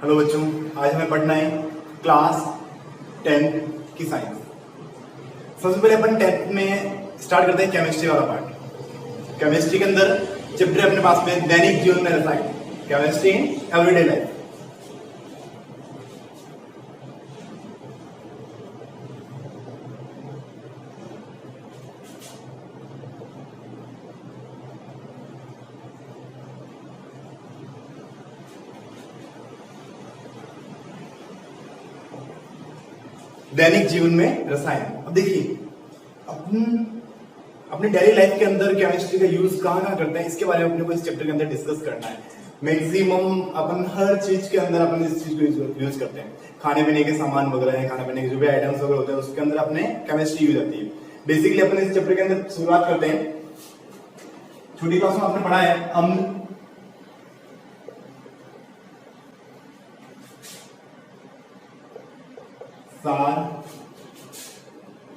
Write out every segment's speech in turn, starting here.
Hello बच्चों, आज हमें पढ़ना है क्लास 10 की साइंस। सबसे पहले अपन 10 में स्टार्ट करते हैं केमिस्ट्री वाला पार्ट। केमिस्ट्री के अंदर चैप्टर अपने पास में दैनिक जीवन में रसायन, केमिस्ट्री इन एवरीडे लाइफ। दैनिक जीवन में रसायन। अब देखिए, अपने डेली लाइफ के अंदर केमिस्ट्री का यूज कहाँ करते हैं, इसके बारे में अपने को इस चैप्टर के अंदर डिस्कस करना है। मैक्सिमम अपन हर चीज के अंदर अपन इस चीज को यूज करते हैं। खाने पीने के सामान वगैरह है, खाने पीने के जो भी आइटम्स वगैरह होते हैं उसके अंदर अपने केमिस्ट्री यूज आती है। बेसिकली अपन इस चैप्टर के अंदर शुरुआत करते हैं। छोटी क्लास में आपने पढ़ा है अम्ल, सार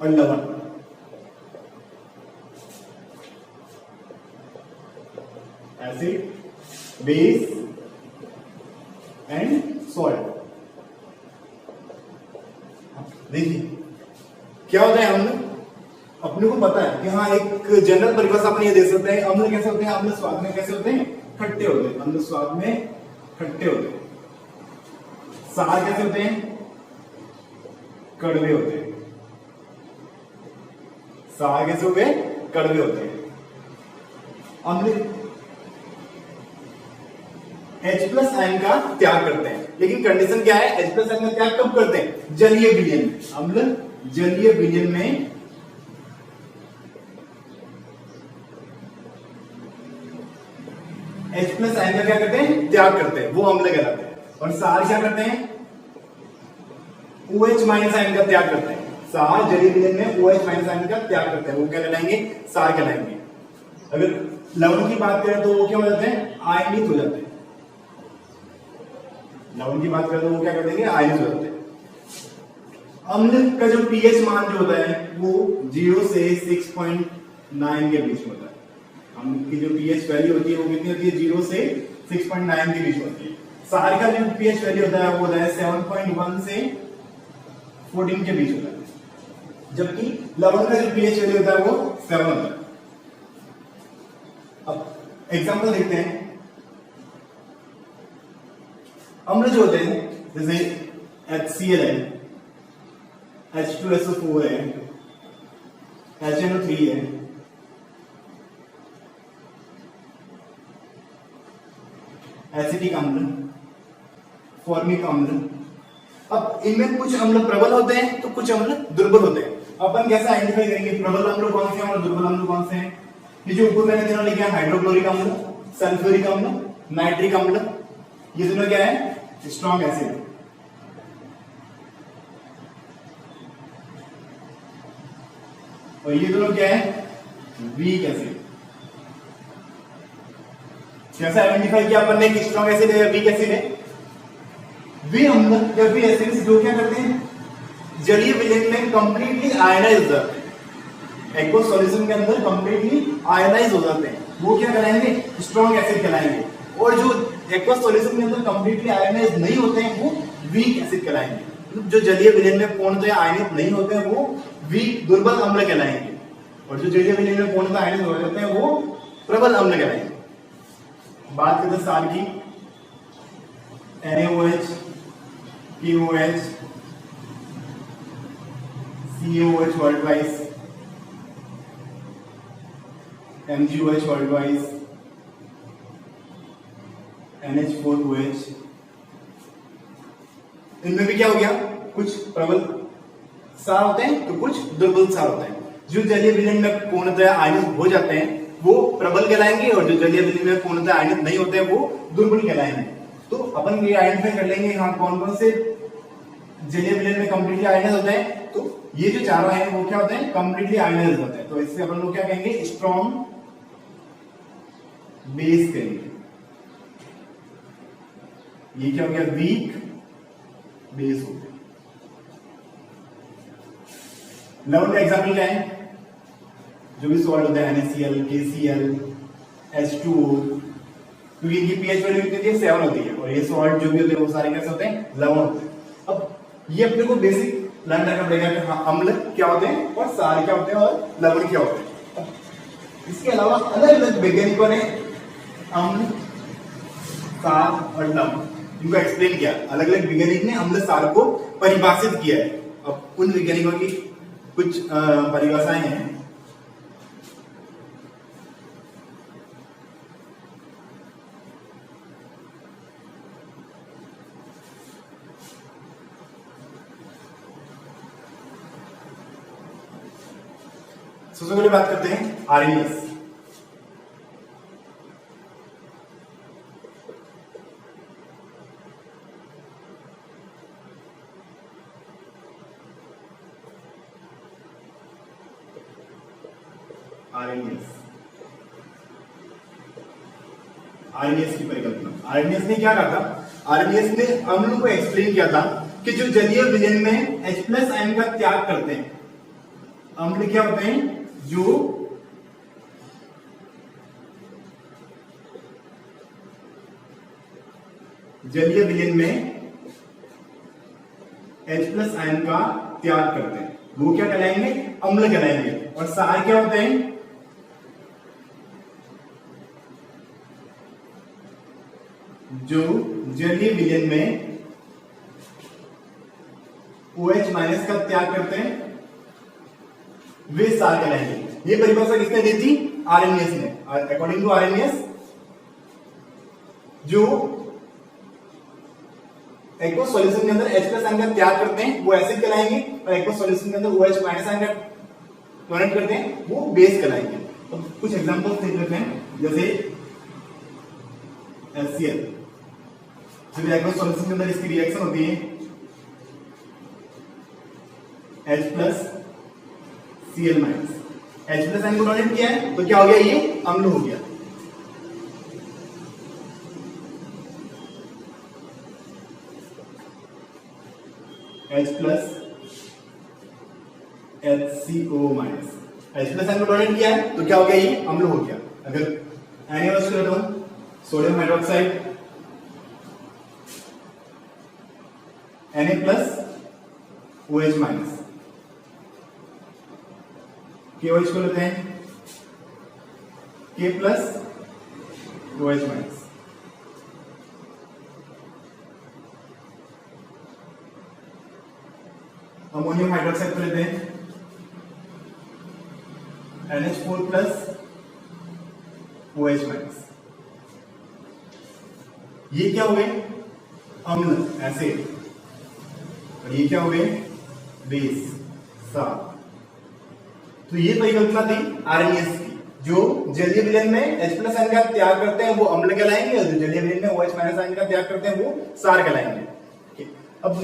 और लवण। Acid, base and salt. देखिए क्या होता है अम्ल, अपने को पता है कि हाँ, एक जनरल परिभाषा अपन ये दे सकते हैं। अम्ल कैसे होते हैं? अम्ल स्वाद में कैसे होते हैं? खट्टे होते हैं। अम्ल स्वाद में खट्टे होते हैं। सार कैसे होते हैं? कड़वे होते हैं। सार कैसे हो गए? कड़वे होते हैं। अम्ल H+ आयन का त्याग करते हैं, लेकिन कंडीशन क्या है? H+ आयन का त्याग कब करते हैं? जलीय विलयन में। अम्ल जलीय विलयन में H+ आयन का क्या करते हैं? त्याग करते हैं, वो अम्ल कहलाते हैं। और सार क्या करते हैं? OH- आयन का त्याग करते हैं। सार जलीय विलयन में OH- आयन का त्याग करते हैं, वो क्या कहलाएंगे? सार कहलाएंगे। अगर लवण की बात करें तो वो क्या हो जाते हैं? आयनित हो जाते हैं। लवण की बात करें तो वो क्या कर देंगे? आयनित हो जाते हैं। अम्ल का जो pH मान जो होता है वो 0 से 6.9 के बीच में होता है। अम्ल की जो pH वैल्यू होती है वो कितनी होती है? 0 से 6.9 के बीच होती है। सार का जो pH वैल्यू होता है वो होता है 7.1 से 14 के बीच होता है, जबकि लवण का जो pH वैल्यू होता है वो 7 होता है। अब एग्जांपल देखते हैं। अम्ल जो होते हैं जैसे HCl है, H2SO4 है, HNO3 है, एसिटिक अम्ल, फॉर्मिक अम्ल। अब इनमें कुछ अम्ल प्रबल होते हैं तो कुछ अम्ल दुर्बल होते हैं। अपन कैसे आइडेंटिफाई करेंगे प्रबल अम्ल कौन से हैं और दुर्बल अम्ल कौन से हैं? ये जो ऊपर मैंने तीनों लिखे हैं, हाइड्रोक्लोरिक अम्ल, सल्फ्यूरिक अम्ल, नाइट्रिक अम्ल, ये दोनों क्या है? Strong acid. और ये दोनों क्या है? Weak acid. कैसे आइडेंटिफाई किया अपन ने कि स्ट्रॉन्ग एसिड है या वीक एसिड है? वे अम्ल या वे एसिड्स जो क्या करते हैं? जलीय विलयन में कंप्लीटली आयनाइज हो जाते हैं। एक्वस सॉल्यूशन के अंदर कंप्लीटली आयनाइज हो जाते हैं, वो क्या कहलाएंगे? स्ट्रॉन्ग एसिड कहलाएंगे। और जो एक्वस सॉल्यूशन के अंदर कंप्लीटली आयनाइज नहीं होते हैं वो वीक एसिड कहलाएंगे। जो जलीय विलयन में पूर्णतः आयनित नहीं होते हैं वो वीक दुर्बल अम्ल कहलाएंगे। और जो जलीय विलयन में पूर्णतः आयनित हो जाते हैं वो प्रबल अम्ल कहलाएंगे। बात करते हैं सार की। NaOH, POH, CaOH वर्ल्डवाइज, MgOH वर्ल्डवाइज, NH4OH। इनमें भी क्या हो गया? कुछ प्रबल सार होते हैं तो कुछ दुर्बल सार होते हैं। जो जलीय विलयन में पूर्णतः आयनित हो जाते हैं वो प्रबल कहलाएंगे, और जो जलीय विलयन में पूर्णतः आयनित नहीं होते हैं वो दुर्बल कहलाएंगे। तो अपन ये आइडेंटिफाई कर लेंगे हाँ, कौन कौन से जलीय विलयन में कंप्लीटली आयनाइज होते हैं। तो ये जो चारों हैं वो क्या होते हैं? कंप्लीटली आयनाइज होते हैं। तो इससे अपन लोग क्या कहेंगे? स्ट्रॉन्ग बेस कहेंगे। ये क्या हो गया? वीक बेस हो गया। लवण का एग्जाम्पल क्या है? जो भी सॉल्ट होता है NaCl, KCl, H2O, क्योंकि इनकी pH वैल्यू कितनी है? 7 होती है। और ये सॉल्ट जो भी होते हैं वो सारे कैसे होते हैं, लवण होते हैं। अब ये अपने को बेसिक लर्न करना पड़ेगा कि हाँ अम्ल क्या होते हैं और सार क्या होते हैं और लवण क्या होते हैं। इसके अलावा अलग अलग वैज्ञानिकों ने अम्ल, सार और लवण इनको एक्सप्लेन किया। अलग अलग वैज्ञानिक ने अम्ल सार को परिभाषित किया है। अब उन वैज्ञानिकों की कुछ परिभाषाएं हैं। सबसे पहले बात करते हैं आरएनएस। आरएनएस की परिकल्पना। आरएनएस ने क्या कहा था? आरएनएस ने अम्ल को एक्सप्लेन किया था कि जो जलीय विलयन में H+ आयन का त्याग करते हैं, अम्ल क्या होते हैं? जो जलीय विलयन में H+ आयन का त्याग करते हैं वो क्या कहलाएंगे? अम्ल कहलाएंगे। और सार क्या होते हैं? जो जलीय विलयन में OH- का त्याग करते हैं वे सार कहलाएंगे। ये परिभाषा किसने दी थी? आरएनएस ने। अकॉर्डिंग टू आरएनएस, जो एक्वस सॉल्यूशन के अंदर H+ आयन का त्याग करते हैं वो एसिड कहलाएंगे, और एक्वस सॉल्यूशन के अंदर OH- आयन का डोनेट करते हैं वो बेस कहलाएंगे। तो कुछ एग्जांपल्स देख लेते हैं, जैसे HCl। जब एक्वस सॉल्यूशन के अंदर इसकी रिएक्शन होती है H+ Cl-, H+ आयन को डोनेट किया है तो क्या हो गया? ये अम्ल हो गया। H+ HCO-, H+ आयन को डोनेट किया है तो क्या हो गया? ये अम्ल हो गया। अगर NaOH कर दो, सोडियम हाइड्रोक्साइड, Na+OH-, KOH को लेते हैं K+OH-। अमोनियम हाइड्रोक्साइड को लेते हैं NH4+OH-। ये क्या हो गए? अम्ल, एसिड। और ये क्या हो गए? बेस, सार। तो ये परिकल्पना थी आरएनएस की। जो जलीय विलयन में H+ आयन का त्याग करते हैं वो अम्ल कहलाएंगे, और जो जलीय विलयन में OH- आयन का त्याग करते हैं वो सार कहलाएंगे। अब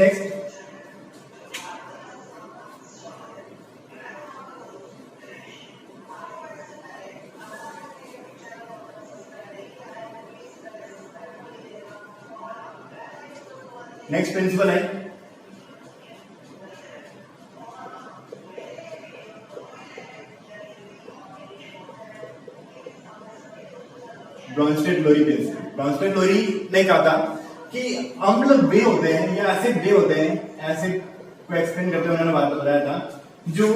नेक्स्ट प्रिंसिपल है ब्रॉन्स्टेड-लोरी प्रिंसिपल। ब्रॉन्स्टेड-लोरी ने कहा था कि अम्ल वे होते हैं या एसिड वे होते हैं, एसिड को एक्सप्लेन करते हुए उन्होंने बात बताया था, जो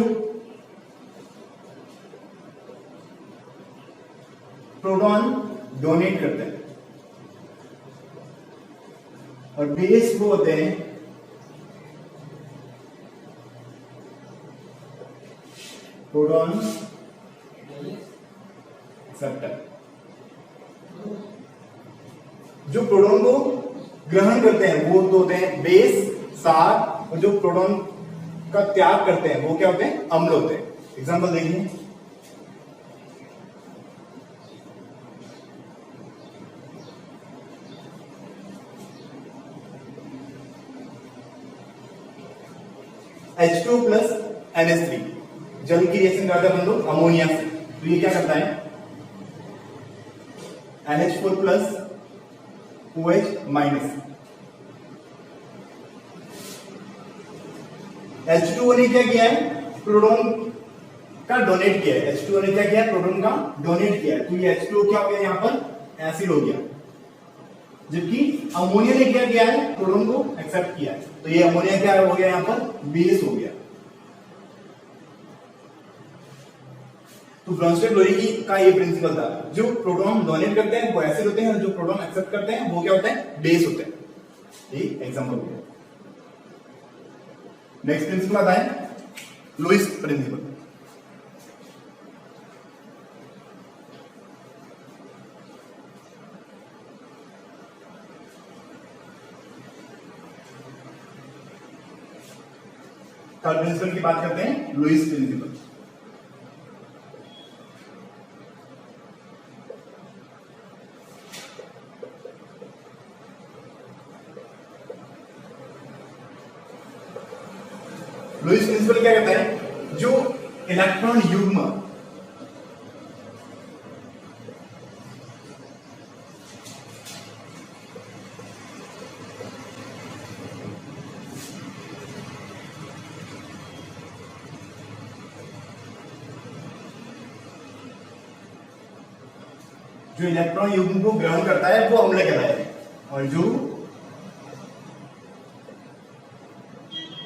प्रोटॉन डोनेट करते हैं, और बेस वो होते हैं प्रोटॉन एक्सेप्टर, जो प्रोटॉन को ग्रहण करते हैं वो तो होते हैं बेस, सार, और जो प्रोटॉन का त्याग करते हैं वो क्या होते हैं? अम्ल होते हैं। एग्जांपल देखिए, H2 प्लस NH3 जल की रिएक्शन करता है बंधु अमोनिया से, तो ये क्या करता है? NH4 plus OH minus. H2O ने क्या किया है? प्रोटॉन का डोनेट किया है। H2O ने क्या किया है? प्रोटॉन का डोनेट किया है, तो ये H2O क्या हो गया? यहां पर एसिड हो गया। जबकि अमोनिया ने क्या किया है, प्रोटॉन को एक्सेप्ट किया है, तो ये अमोनिया क्या हो गया, यहां पर बेस हो गया। तो ब्रोंस्टेड-लोरी का ये प्रिंसिपल था, जो प्रोटॉन डोनेट करते हैं वो एसिड होते हैं और जो प्रोटॉन एक्सेप्ट करते हैं वो क्या होते हैं, बेस होते हैं। ठीक एग्जांपल हो गया। नेक्स्ट प्रिंसिपल आता है लुईस प्रिंसिपल। थर्ड प्रिंसिपल की बात करते हैं, लुईस प्रिंसिपल। लुईस प्रिंसिपल क्या कहता है, जो इलेक्ट्रॉन युग्म को ग्रहण करता है वो अम्ल कहलाएगा, और जो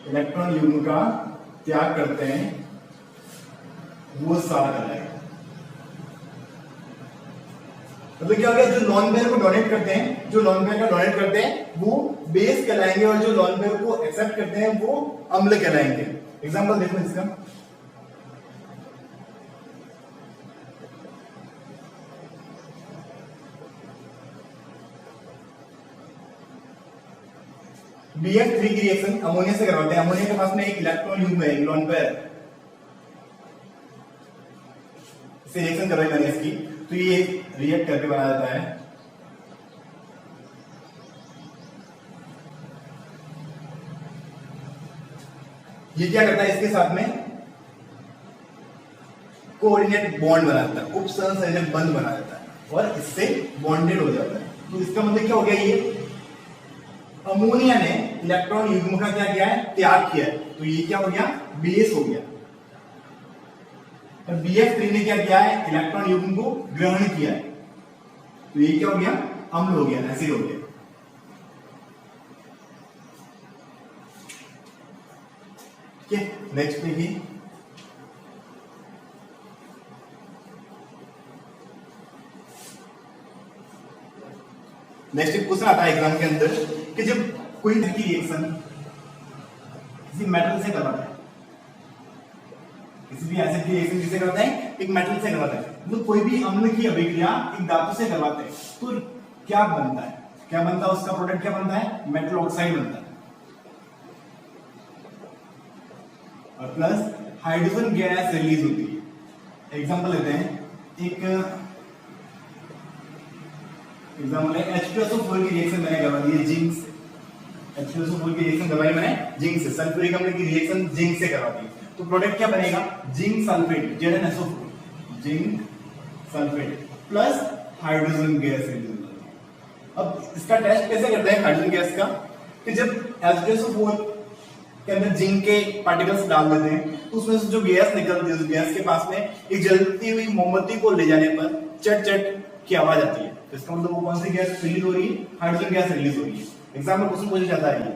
इलेक्ट्रॉन युग्म का त्याग करते हैं वो क्षार कहलाएगा। मतलब क्या हो गया, जो लॉन पेयर को डोनेट करते हैं, जो लॉन पेयर का डोनेट करते हैं वो बेस कहलाएंगे, और जो लॉन पेयर को एक्सेप्ट करते हैं वो अम्ल कहलाएंगे। एग्जांपल देखो इसका, BF3 की रिएक्शन अमोनिया से करवाते हैं। अमोनिया के पास में एक इलेक्ट्रॉन युग्म है, लॉन पेयर, इसे रिएक्शन करवाई मैंने इसकी, तो ये रिएक्ट करके बनाया जाता है। ये क्या करता है, इसके साथ में कोऑर्डिनेट बॉन्ड बना देता है, उपसंयोजक बंध बना देता है और इससे बॉन्डेड हो जाता है। तो इसका मतलब क्या हो गया, ये अमोनिया ने इलेक्ट्रॉन युग्म का क्या किया है, त्याग किया है, तो ये क्या हो गया, बेस हो गया। और BF3 ने क्या किया है, इलेक्ट्रॉन युग्म को ग्रहण किया है, तो ये क्या हो गया, अम्ल हो गया, एसिड हो गया। ठीक है, नेक्स्ट देखिए, नेक्स्ट क्वेश्चन आता है एग्जाम के अंदर कि जब कोई की रिएक्शन किसी मेटल से करवाता है, किसी भी एसिड की रिएक्शन किससे करवाते हैं, एक मेटल से करवाते हैं, मतलब कोई भी अम्ल की अभिक्रिया एक धातु से करवाते हैं, तो क्या बनता है, क्या बनता है, उसका प्रोडक्ट क्या बनता है, मेटल ऑक्साइड बनता है, और प्लस हाइड्रोजन गैस रिलीज होती है। एग्जांपल लेते हैं, एक एग्जांपल है H2SO4 की रिएक्शन मैंने करवा दी है जिंक से, H2SO4 की रिएक्शन करवाई मैंने जिंक से, सल्फ्यूरिक अम्ल की रिएक्शन जिंक से करवा दी, तो प्रोडक्ट क्या बनेगा, zinc sulphate, ZnSO4, zinc sulphate plus hydrogen gas release. अब इसका टेस्ट कैसे करते हैं हाइड्रोजन गैस का, कि जब H2SO4 के अंदर जिंक के पार्टिकल्स डाल देते हैं, तो उसमें से जो गैस निकलती है, उस गैस के पास में एक जलती हुई मोमबत्ती को ले जाने पर चट चट की आवाज आती है, तो इसका मतलब वो कौन सी गैस रिलीज हो रही है, हाइड्रोजन गैस रिलीज हो रही है। एग्जाम में क्वेश्चन पूछा जाता है ये।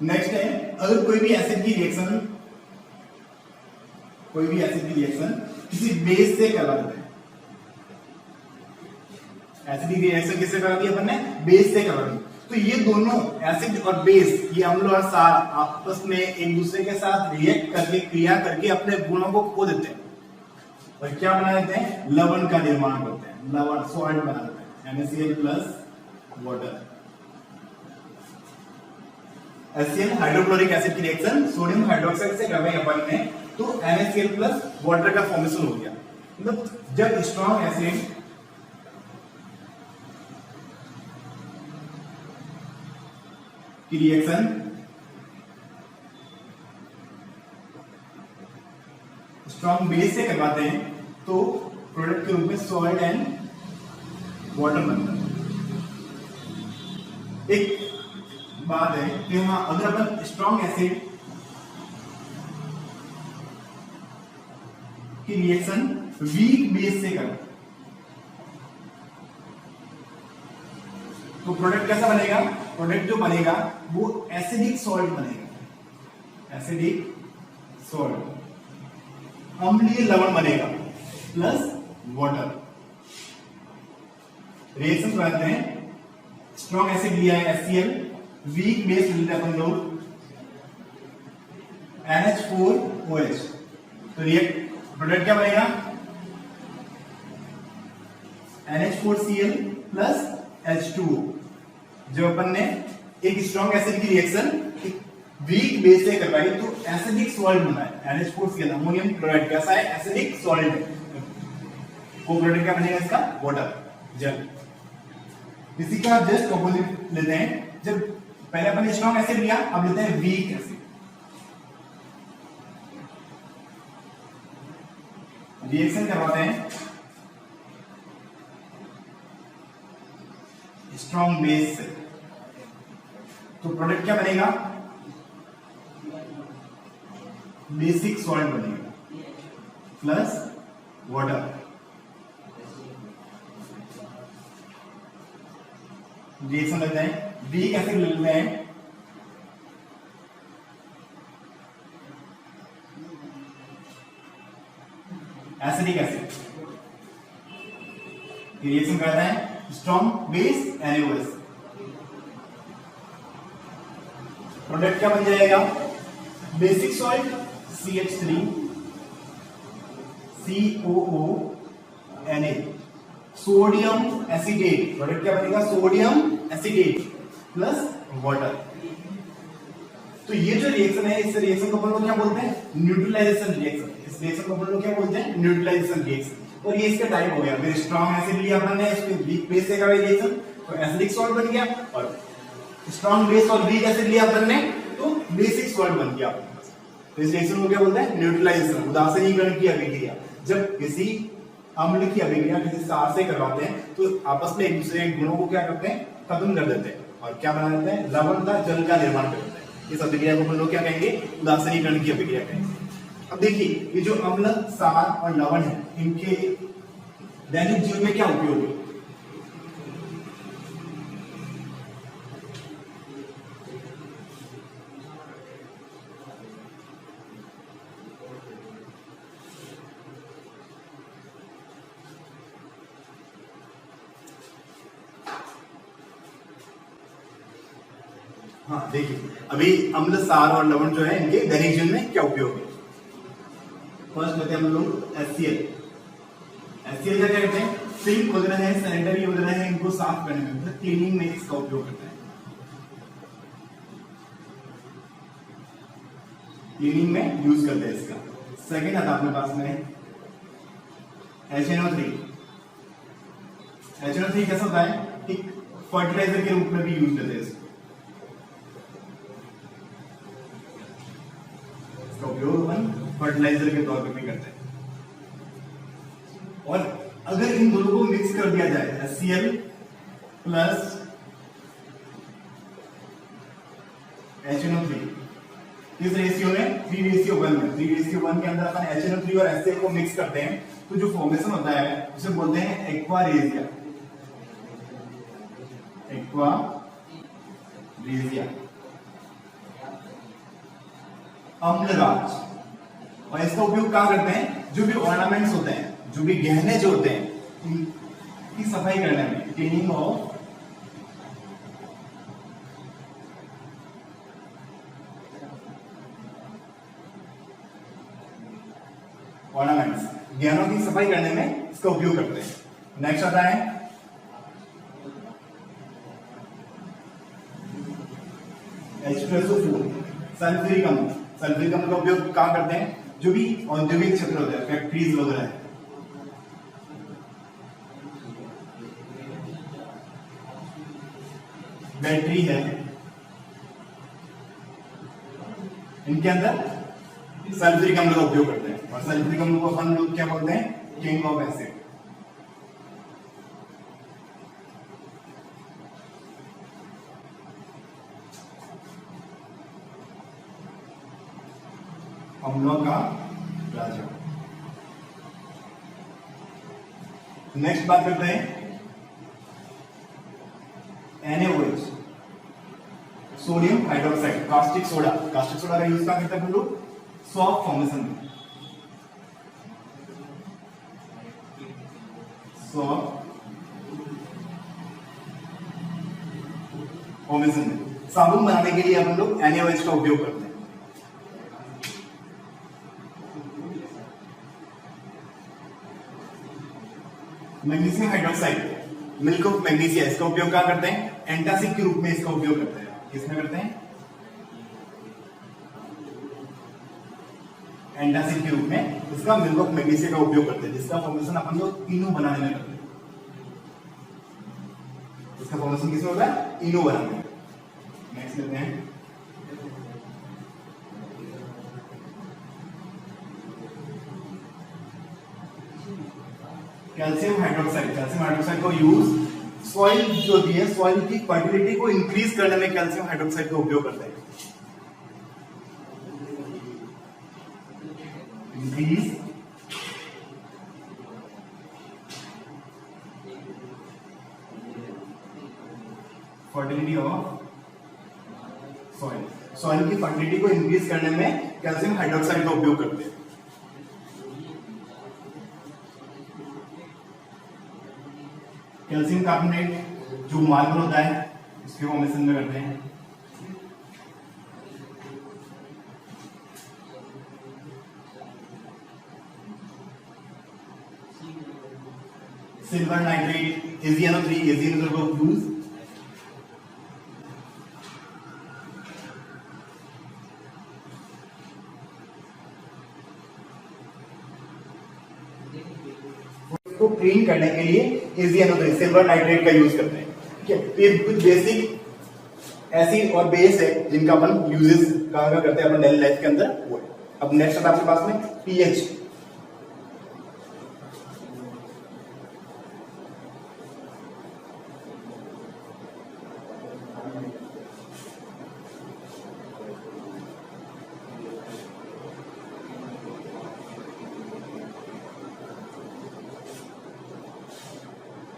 नेक्स्ट है, अगर कोई भी एसिड की रिएक्शन, कोई भी एसिड की रिएक्शन किसी बेस से करवा देते हैं, एसिड की रिएक्शन किससे करा दी अपन ने, बेस से करा दी, तो ये दोनों एसिड और बेस, ये अम्ल और क्षार आपस में एक दूसरे के साथ रिएक्ट करके, क्रिया करके अपने गुणों को खो देते हैं और क्या बना देते हैं, लवण का निर्माण करते हैं, लवण सॉल्ट बना देते हैं, NaCl plus water. HCl hydrochloric acid की रिएक्शन सोडियम हाइड्रोक्साइड से करवाई अपन ने, तो NaCl प्लस वाटर का फॉर्मेशन हो गया। मतलब जब स्ट्रॉन्ग एसिड की रिएक्शन स्ट्रॉन्ग बेस से करवाते हैं, तो प्रोडक्ट के रूप में सॉल्ट एंड वाटर बनता है। एक बात है कि हाँ, अगर अपन स्ट्रॉन्ग एसिड की रिएक्शन वीक बेस से करें, तो प्रोडक्ट कैसा बनेगा? प्रोडक्ट जो बनेगा वो एसिडिक सॉल्ट बनेगा, एसिडिक सॉल्ट, अम्लीय लवण बनेगा प्लस वाटर। रिएक्शन बनाते हैं, स्ट्रॉन्ग एसिड लिया है HCl, वीक बेस लेते हैं अपन लोग NH4OH, तो रिएक्ट प्रोडक्ट क्या बनेगा? NH4Cl plus H2O। जब अपन ने एक स्ट्रॉन्ग एसिड की रिएक्शन वीक बेस से करवाई तो एसिडिक सॉल्ट बना है NH4Cl, अमोनियम क्लोराइड कैसा है? एसिडिक सॉल्ट है। वो प्रोडक्ट क्या बनेगा इसका? वाटर, जल। इसी का जस्ट ऑपोजिट लेते हैं, जब पहले अपन ने स्ट्रॉन्ग एसिड लिया, अब लेते हैं वीक एसिड। रिएक्शन करवाते हैं स्ट्रॉन्ग बेस से, तो प्रोडक्ट क्या बनेगा? बेसिक सॉल्ट बनेगा प्लस वाटर। रिएक्शन लेते हैं, वीक एसिड लेते हैं, एसिडिक एसिड, रिएक्शन करता है स्ट्रॉन्ग बेस NaOH। प्रोडक्ट क्या बन जाएगा? Basic salt CH3 COO Na, sodium acetate. Product क्या बनेगा? Sodium acetate plus water. तो ये जो रिएक्शन है, इस रिएक्शन को अपन लोग क्या बोलते हैं? Neutralisation reaction. इस रिएक्शन को अपन लोग क्या बोलते हैं? Neutralisation reaction. और ये इसका टाइप हो गया, फिर स्ट्रॉन्ग एसिड लिया अपन ने, इसमें वीक बेस से करवाई रिएक्शन तो एसिडिक सॉल्ट बन गया, और स्ट्रॉन्ग बेस और वीक एसिड लिया अपन ने तो बेसिक सॉल्ट बन गया। तो इस रिएक्शन को क्या बोलते हैं? न्यूट्रलाइजेशन, उदासीनीकरण की अभिक्रिया। जब किसी अम्ल की अभिक्रिया किसी क्षार से करवाते हैं तो आपस में एक दूसरे के गुणों को क्या करते हैं? खत्म कर देते हैं, और क्या बना देते हैं? लवण का जल का निर्माण कर देते हैं। इस अभिक्रिया को हम लोग क्या कहेंगे? उदासीनीकरण की अभिक्रिया कहेंगे। अब देखिए, ये जो अम्ल, क्षार और लवण है, इनके दैनिक जीवन में क्या उपयोग है? हाँ देखिए, अभी अम्ल, क्षार और लवण जो है, इनके दैनिक जीवन में क्या उपयोग है? फर्स्ट लेते हैं हम लोग HCl। HCl क्या कहते हैं? सिंक वगैरह है, सैनिटरी वगैरह है, इनको साफ करने में, मतलब क्लीनिंग में इसका उपयोग करते हैं। क्लीनिंग में यूज करते हैं इसका। सेकेंड आता अपने पास में HNO3। HNO3 कैसा होता है? एक फर्टिलाइजर के रूप में भी यूज करते हैं इसको। उपयोग अपन फर्टिलाइजर के तौर पे भी करते हैं। और अगर इन दोनों को मिक्स कर दिया जाए, HCl प्लस HNO3, किस रेशियो में? 3:1 में। 3:1 के अंदर अपन HNO3 और HCl को मिक्स करते हैं तो जो फॉर्मेशन होता है उसे बोलते हैं एक्वारेजिया। एक्वारेजिया, अम्लराज। और इसका उपयोग कहां करते हैं? जो भी ऑर्नामेंट्स होते हैं, जो भी गहने जो होते हैं, उनकी सफाई करने में, क्लीनिंग ऑफ ऑर्नामेंट्स, गहनों की सफाई करने में इसका उपयोग करते हैं। नेक्स्ट आता है H2SO4, सल्फ्यूरिक अम्ल। सल्फ्यूरिक अम्ल का उपयोग कहां करते हैं? जो भी औद्योगिक क्षेत्र होता है, फैक्ट्रीज वगैरह है, बैटरी है, इनके अंदर सल्फ्यूरिक अम्ल का उपयोग करते हैं। और सल्फ्यूरिक अम्ल को अपन लोग क्या बोलते हैं? King of acid. अम्लों का राजा। नेक्स्ट बात करते हैं NaOH, sodium hydroxide, caustic soda का यूज कहाँ करते हैं हम लोग? सॉफ्ट फॉर्मेशन में, फॉर्मेशन में साबुन बनाने के लिए हम लोग NaOH का उपयोग करते हैं। Magnesium hydroxide, milk of magnesia, इसका उपयोग क्या करते हैं? एंटासिड के रूप में इसका उपयोग करते हैं। किसमें करते हैं? एंटासिड के रूप में इसका मिल्क ऑफ मैग्नीशिया का उपयोग करते हैं, जिसका फॉर्मेशन अपन लोग इनो बनाने में करते हैं। इसका फॉर्मेशन किसमें होता है? इनो बनाने में। नेक्स्ट लेते हैं कैल्शियम हाइड्रोक्साइड। कैल्शियम हाइड्रोक्साइड को यूज सॉइल जो होती है, सॉइल की फर्टिलिटी को इंक्रीज करने में कैल्शियम हाइड्रोक्साइड का उपयोग करते हैं। Increase fertility of soil, soil की फर्टिलिटी को इंक्रीज करने में कैल्शियम हाइड्रोक्साइड का उपयोग करते हैं। कैल्शियम कार्बोनेट जो मार्बल होता है उसके फॉर्मेशन में करते हैं। सिल्वर नाइट्रेट, AgNO3, AgNO3 को यूज को क्लीन करने के लिए AgNO3 सिल्वर नाइट्रेट का यूज करते हैं। ठीक है, ये कुछ बेसिक एसिड और बेस है जिनका अपन यूजेस कहां करते हैं अपन डेली लाइफ के अंदर, वो है। अब नेक्स्ट आता है आपके पास में पीएच।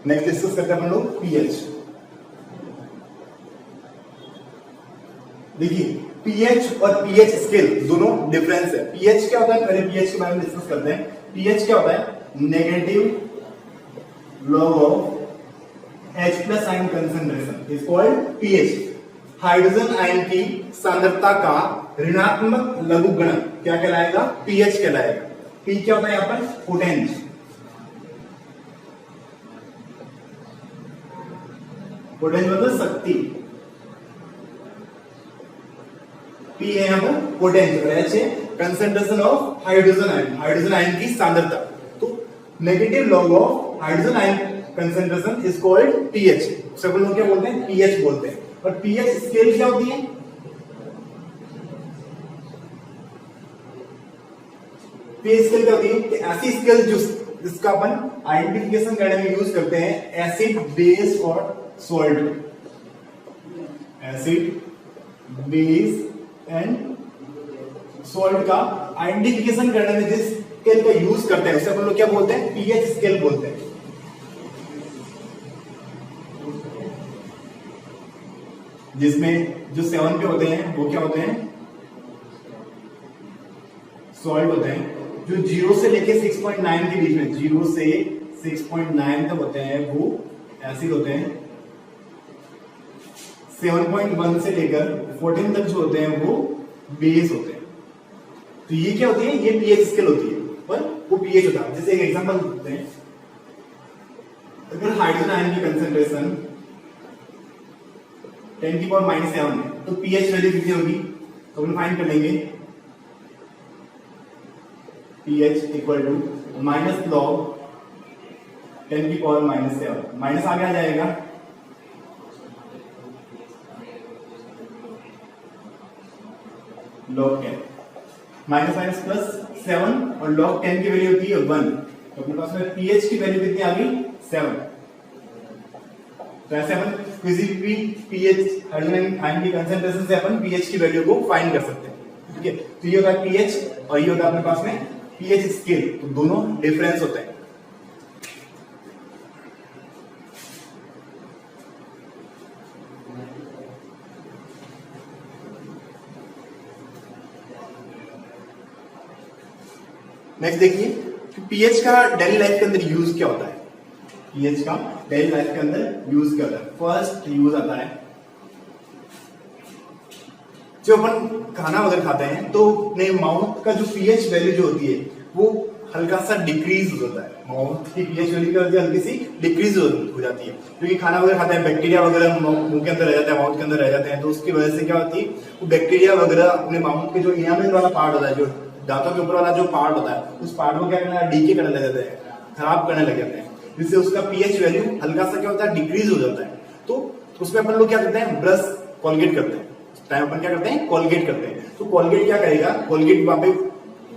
नेक्स्ट डिस्कस करते हैं अपन लोग पीएच। देखिए पीएच और पीएच स्केल दोनों डिफरेंस है। पीएच क्या होता है, पहले पीएच के बारे में डिस्कस करते हैं। पीएच क्या होता है? Negative log of H+ ion concentration is called pH. Hydrogen ion की सांद्रता का ऋणात्मक लघुगणक क्या कहलाएगा? पीएच कहलाएगा। पी क्या होता है यहां पर? पोटेंस। पोटेंस मतलब शक्ति। पी है यहां पर पोटेंस और एच है concentration of hydrogen ion, hydrogen ion की सांद्रता। तो negative log of hydrogen ion concentration is called pH. सब लोग क्या बोलते हैं? पीएच बोलते हैं। और पीएच स्केल क्या होती है? पीएच स्केल क्या होती है? कि ऐसी स्केल जिसका अपन आइडेंटिफिकेशन करने में यूज करते हैं एसिड, बेस और salt. Acid, base and salt का आइडेंटिफिकेशन करने में जिस स्केल का यूज करते हैं उसे अपन लोग क्या बोलते हैं? पीएच स्केल बोलते हैं। जिसमें जो 7 पे होते हैं वो क्या होते हैं? सॉल्ट होते हैं। जो 0 से लेके 6.9 के बीच में, 0 से 6.9 तक होते हैं वो एसिड होते हैं। 7.1 से लेकर 14 तक जो होते हैं वो बेस होते हैं। तो ये क्या होती है? ये पीएच स्केल होती है और वो पीएच होता है। जैसे एक एग्जांपल देते हैं, अगर हाइड्रोजन आयन की कंसंट्रेशन 10⁻⁻7 है तो पीएच वैल्यू कितनी होगी? तो अपन फाइंड कर लेंगे pH equal to minus log 10⁻⁻7, minus आगे आ जाएगा लॉग 10, माइनस माइनस प्लस 7 और लॉग 10 की वैल्यू होती है 1। तो अपने पास में पीएच की वैल्यू कितनी आ गई? 7। तो ऐसे अपन किसी भी पीएच हाइड्रोजन आयन की कंसंट्रेशन से अपन पीएच की वैल्यू को फाइंड कर सकते हैं। ठीक है, तो ये होता है पीएच और ये होता है अपने पास में पीएच स्केल। तो दोनों डिफरेंस होते हैं। नेक्स्ट देखिए कि पीएच का डेली लाइफ के अंदर यूज क्या होता है। पीएच का डेली लाइफ के अंदर यूज क्या होता है। फर्स्ट यूज आता है, जो अपन खाना वगैरह खाते हैं तो अपने माउथ का जो पीएच वैल्यू जो होती है वो हल्का सा डिक्रीज हो जाता है। माउथ की पीएच वैल्यू क्या होती है, हल्की सी डिक्रीज हो जाती है, क्योंकि खाना वगैरह खाते हैं, बैक्टीरिया वगैरह मुंह के अंदर रह जाता है, माउथ के अंदर रह जाते हैं, तो उसकी वजह से क्या होती है, वो बैक्टीरिया वगैरह अपने माउथ के जो इनामेल वाला पार्ट होता है, जो दांतों के ऊपर वाला जो पार्ट होता है, उस पार्ट को क्या करना है, डीके करने लग जाते हैं, खराब करने लग जाते हैं, जिससे उसका पीएच वैल्यू हल्का सा क्या होता है, डिक्रीज हो जाता है। तो उसमें अपन लोग क्या करते हैं, ब्रश कॉलगेट करते हैं, टाइम अपन क्या करते हैं, कॉलगेट करते हैं। तो कॉलगेट क्या करेगा, कॉलगेट वहां पे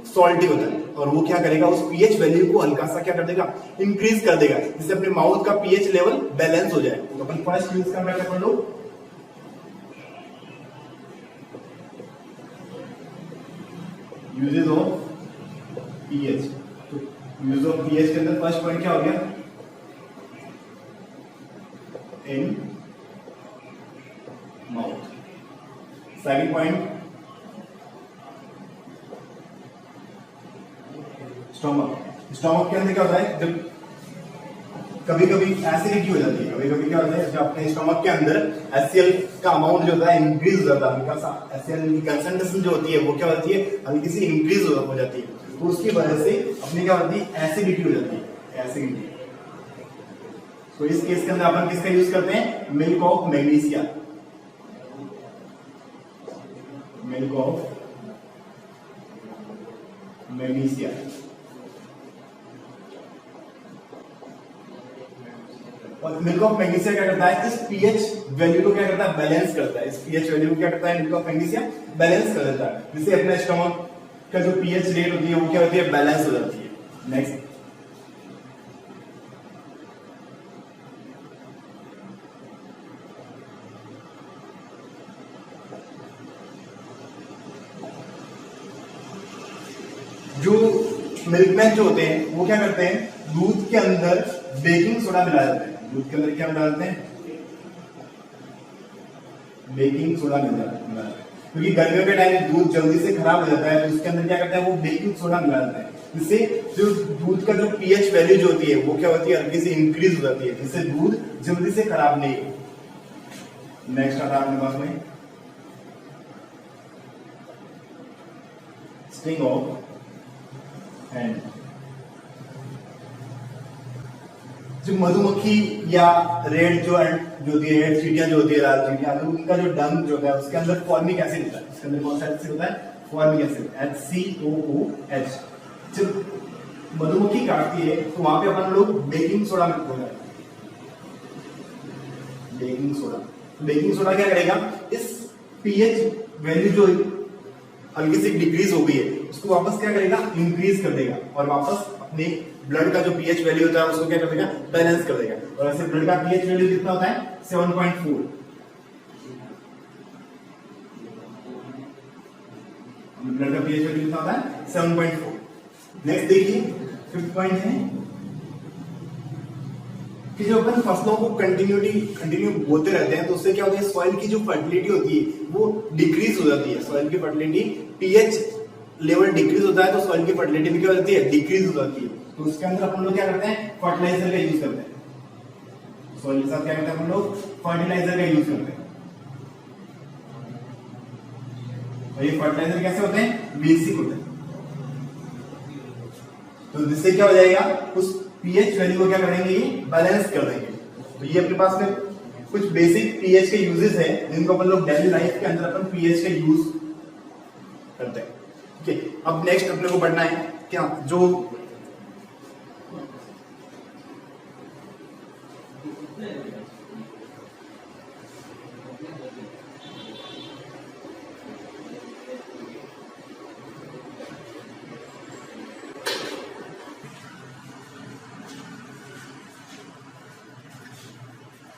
सॉल्टी होता है और वो क्या करेगा, उस पीएच वैल्यू को हल्का सा क्या कर देगा, इंक्रीज कर देगा, जिससे अपने माउथ का पीएच लेवल बैलेंस हो जाए। तो अपन फर्स्ट यूज कर रहे हैं अपन लोग यूजेस ऑफ पीएच। तो यूज ऑफ पीएच के अंदर फर्स्ट पॉइंट क्या हो गया, in mouth. Second point stomach. Stomach के अंदर क्या होता है, जब कभी कभी एसिडिटी हो जाती है, कभी कभी क्या होता है, जब अपने स्टोमक के अंदर एचसीएल का अमाउंट जो होता है इंक्रीज हो जाता है, बिकॉज एचसीएल की कंसंट्रेशन जो होती है वो क्या होती है, हल्की सी इंक्रीज हो जाती है, तो उसकी वजह से अपनी क्या होती है, एसिडिटी हो जाती है, एसिडिटी। तो इस केस के अंदर अपन किसका यूज करते हैं, milk of magnesia, milk of magnesia. और मिल्क ऑफ मैग्नीशिया क्या करता है, इस पीएच वैल्यू को क्या करता है, बैलेंस करता है, इस पीएच वैल्यू को क्या करता है, मिल्क ऑफ मैग्नीशिया बैलेंस कर देता है, जिससे अपने स्टमक का जो पीएच रेट होती है वो क्या होती है, बैलेंस हो जाती है। नेक्स्ट जो मिल्कमैन जो होते हैं वो क्या करते हैं, दूध के अंदर बेकिंग सोडा मिला देते हैं, दूध के अंदर क्या मिला देते हैं, बेकिंग सोडा मिला देते हैं, क्योंकि गर्मियों के टाइम दूध जल्दी से खराब हो जाता है, तो उसके अंदर क्या करते हैं, वो बेकिंग सोडा मिला देते हैं, जिससे जो दूध का जो पीएच वैल्यू जो होती है वो क्या होती है, हल्की से इंक्रीज हो जाती है, जिससे दूध जल्दी से खराब नहीं हो। नेक्स्ट आता है अपने पास में स्टिंग ऑफ हैंड। जो मधुमक्खी या रेड जो होती है, रेड चींटियां जो होती है, लाल चींटियां, तो उनका जो डंग जो होता है उसके अंदर फॉर्मिक एसिड होता है, उसके अंदर कौन सा एसिड होता है, फॉर्मिक एसिड, HCOOH। जब मधुमक्खी काटती है तो वहां पे अपन लोग बेकिंग सोडा में खोलते हैं, बेकिंग सोडा। बेकिंग सोडा क्या करेगा, इस पीएच वैल्यू जो हल्की सी डिक्रीज हो गई है उसको वापस क्या करेगा, इंक्रीज कर देगा, और वापस अपने ब्लड का जो पीएच वैल्यू होता है उसको क्या कर देगा, बैलेंस कर देगा। और ऐसे ब्लड का पीएच वैल्यू कितना होता है, 7.4। ब्लड का पीएच वैल्यू कितना होता है, 7.4। नेक्स्ट देखिए फिफ्थ पॉइंट है कि जब अपन फसलों को कंटिन्यू बोते रहते हैं तो उससे क्या होता है, सॉइल की जो फर्टिलिटी होती है वो डिक्रीज हो जाती है, सॉइल की फर्टिलिटी, पीएच लेवल डिक्रीज होता है तो सॉइल की फर्टिलिटी भी क्या होती है, डिक्रीज हो जाती है। तो उसके अंदर अपन लोग क्या करते हैं, फर्टिलाइजर का यूज करते हैं, सॉइल के साथ क्या करते हैं अपन लोग, फर्टिलाइजर का यूज करते हैं। और ये फर्टिलाइजर कैसे होते हैं, बेसिक होते हैं, तो जिससे क्या हो जाएगा, उस पीएच वैल्यू को क्या करेंगे, ये बैलेंस कर देंगे। तो ये अपने पास में कुछ बेसिक पीएच के यूजेस है जिनको अपन लोग डेली लाइफ के अंदर अपन पीएच का यूज करते हैं। ठीक है, अब नेक्स्ट अपने को पढ़ना है क्या, जो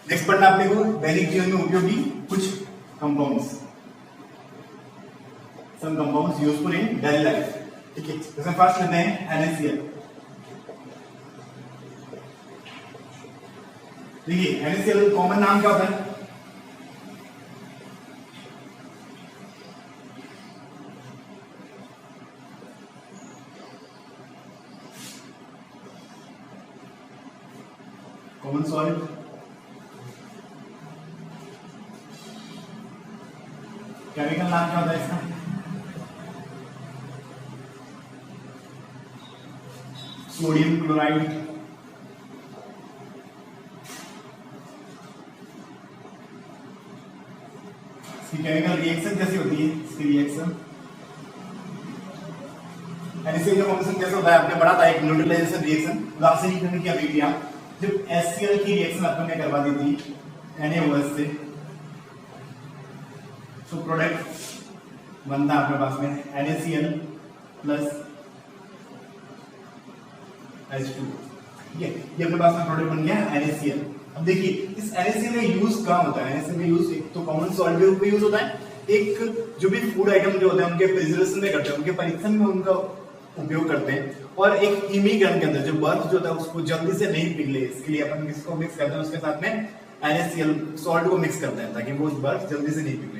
नेक्स्ट पढ़ना अपने को दैनिक जीवन में उपयोगी कुछ compounds, some compounds useful in daily life. ठीक है, इसमें फर्स्ट लेते हैं NaCl। देखिए NaCl कॉमन नाम क्या होता है, कॉमन सॉल्ट, केमिकल नाम क्या होता है इसका? Sodium chloride. इसकी केमिकल रिएक्शन कैसी होती है? इसकी रिएक्शन NaCl का फॉर्मेशन कैसे होता है? आपने पढ़ा था एक न्यूट्रलाइजेशन रिएक्शन, रासायनिकरण की अभिक्रिया। जब HCl की रिएक्शन अपन ने करवा दी थी NaOH से, तो प्रोडक्ट बनता है अपने पास में NaCl प्लस H2। ठीक है, ये अपने पास में प्रोडक्ट बन गया NaCl। अब देखिए इस NaCl का यूज कहाँ होता है? NaCl का यूज एक तो कॉमन सॉल्ट के रूप में यूज होता है, एक जो भी फूड आइटम जो होते हैं उनके प्रिजर्वेशन में करते हैं, उनके परीक्षण में उनका उपयोग करते हैं, और एक इमिग्रेंट के अंदर जो बर्फ जो होता है उसको जल्दी से नहीं पिघले, इसके लिए अपन किसको मिक्स करते हैं? उसके साथ में NaCl सॉल्ट को मिक्स करते हैं ताकि वो बर्फ जल्दी से नहीं पिघले।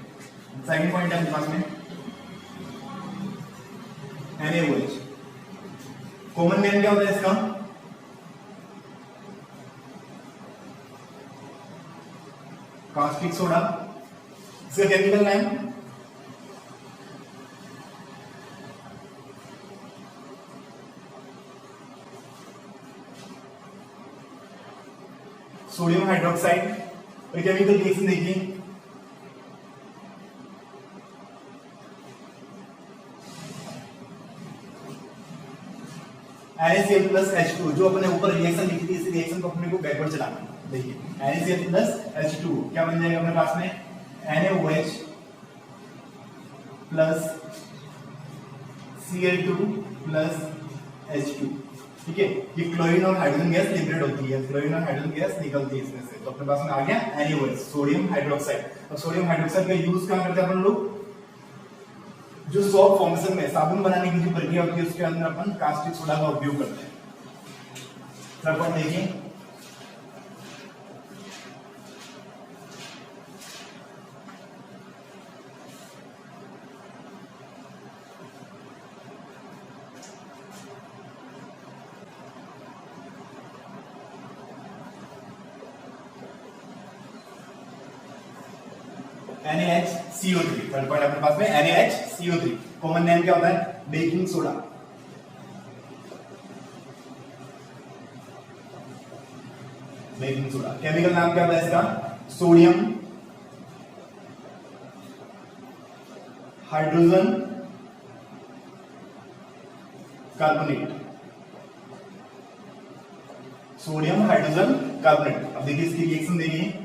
सेकंड पॉइंट है अपने पास में NaOH। कॉमन नेम क्या होता है इसका? Caustic soda. इसका केमिकल नेम सोडियम हाइड्रोक्साइड। और केमिकल रिएक्शन देखिए, NaCl प्लस H2। जो अपने ऊपर रिएक्शन लिखी थी, इस रिएक्शन को अपने को बैकवर्ड चलाना है। देखिए NaCl प्लस H2 क्या बन जाएगा अपने पास में? NaOH plus Cl2 plus H2। ठीक है, ये क्लोरीन और हाइड्रोजन गैस लिबरेट होती है, क्लोरीन और हाइड्रोजन गैस निकलती है इसमें से, तो अपने पास में आ गया NaOH, सोडियम हाइड्रोक्साइड। और सोडियम हाइड्रोक्साइड का यूज कहां करते हैं अपन लोग? जो सॉप फॉर्मेशन में साबुन बनाने की जो प्रक्रिया होती है उसके अंदर अपन कास्टिक सोडा का उपयोग करते हैं। थर्ड पॉइंट देखिए, NaHCO3। थर्ड पॉइंट अपने पास में NaHCO3। कॉमन नेम क्या होता है? Baking soda. Baking soda. Chemical नाम क्या होता है इसका? Sodium hydrogen carbonate. Sodium hydrogen carbonate. अब देखिए इसकी रिएक्शन देखिए,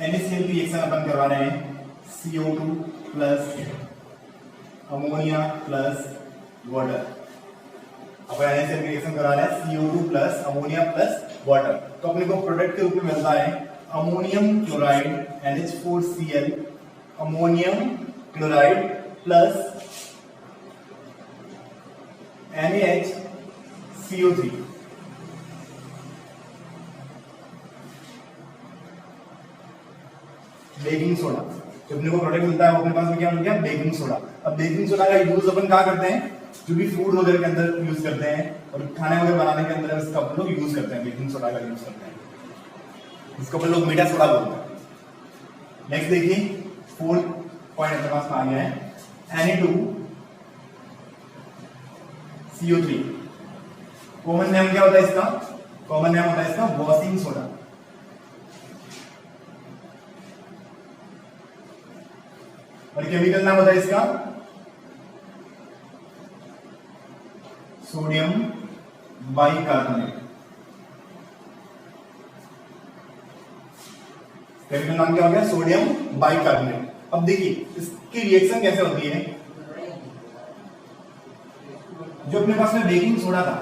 NaCl की रिएक्शन अपन करवा रहे हैं CO2 plus ammonia plus water. अपन NaCl की रिएक्शन करा रहे हैं CO2 plus ammonia plus water, तो अपने को प्रोडक्ट के रूप में मिलता है ammonium chloride NH4Cl, ammonium chloride plus NaHCO3। Baking soda. जब अपने को प्रोडक्ट मिलता है वो अपने पास में क्या मिल गया? Baking soda. अब बेकिंग सोडा का यूज अपन कहाँ करते हैं? जो भी फूड वगैरह के अंदर यूज करते हैं और खाने वगैरह बनाने के अंदर इसका अपन लोग यूज करते हैं, बेकिंग सोडा का यूज करते हैं, इसको अपन लोग मीठा सोडा बोलते हैं। नेक्स्ट देखिए, फोर्थ पॉइंट अपने पास में आ गया है Na2CO3। कॉमन नेम क्या होता है इसका? कॉमन नेम होता है इसका वॉशिंग सोडा। और केमिकल नाम होता है इसका सोडियम बाइकार्बोनेट। केमिकल नाम क्या हो गया? Sodium bicarbonate. अब देखिए इसकी रिएक्शन कैसे होती है? जो अपने पास में बेकिंग सोडा था